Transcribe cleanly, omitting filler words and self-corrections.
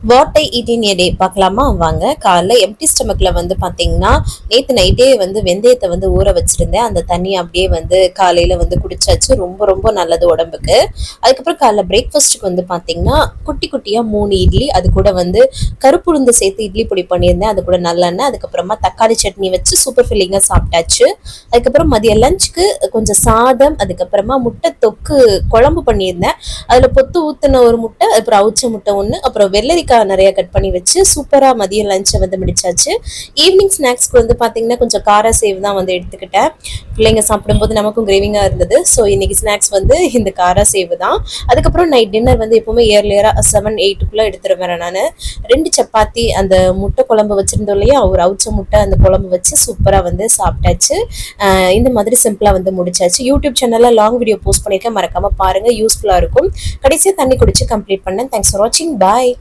What I eat இன் எ டே பார்க்கலாமா வாங்க. காலைல எம்டி ஸ்டமக்ல வந்து பார்த்தீங்கன்னா, நேத்து நைட்டே வந்து வெந்தயத்தை வந்து ஊற வச்சிருந்தேன். அந்த தண்ணி அப்படியே வந்து காலையில வந்து குடிச்சாச்சு. ரொம்ப ரொம்ப நல்லது உடம்புக்கு. அதுக்கப்புறம் காலைல பிரேக்ஃபாஸ்ட்டுக்கு வந்து பார்த்தீங்கன்னா, குட்டி குட்டியா 3 இட்லி, அது கூட வந்து கருப்புளுந்து சேர்த்து இட்லி பொடி பண்ணியிருந்தேன். அது கூட நல்லெண்ணெய், அதுக்கப்புறமா தக்காளி சட்னி வச்சு சூப்பர் ஃபில்லிங்காக சாப்பிட்டாச்சு. அதுக்கப்புறம் மதிய லஞ்சுக்கு கொஞ்சம் சாதம், அதுக்கப்புறமா முட்டை தொக்கு குழம்பு பண்ணியிருந்தேன். அதில் பொத்து ஊற்றின ஒரு முட்டை, அப்புறம் அவிச்ச முட்டை ஒன்று, அப்புறம் வெள்ளரிக்காய் நிறைய கட் பண்ணி வச்சு சூப்பரா மதியம் லஞ்சை வந்து முடிச்சாச்சு. ஈவினிங் ஸ்நாக்ஸ்க்கு வந்து பாத்தீங்கன்னா கொஞ்சம் கார சேவ் தான் வந்து எடுத்துக்கிட்டேன். பிள்ளைங்க சாப்பிடும்போது நமக்கும் கிரேவிங்கா இருந்தது. ஸோ இன்னைக்கு ஸ்நாக்ஸ் வந்து இந்த கார சேவ் தான். அதுக்கப்புறம் நைட் டின்னர் வந்து எப்பவுமே ஏர்லியரா 7-8க்குள்ள எடுத்துருவேன் நான். 2 சப்பாத்தி, அந்த முட்டை குழம்பு வச்சிருந்தோம் இல்லையா, ஒரு அவிச்ச முட்டை அந்த குழம்பு வச்சு சூப்பரா வந்து சாப்பிட்டாச்சு. இந்த மாதிரி சிம்பிளா வந்து முடிச்சாச்சு. யூடியூப் சேனல்ல லாங் வீடியோ போஸ்ட் பண்ணிருக்கேன், மறக்காம பாருங்க, யூஸ்ஃபுல்லா இருக்கும். கடைசியா தண்ணி குடிச்சு கம்ப்ளீட் பண்ணேன். தேங்க்ஸ் ஃபார் வாட்சிங். பாய்.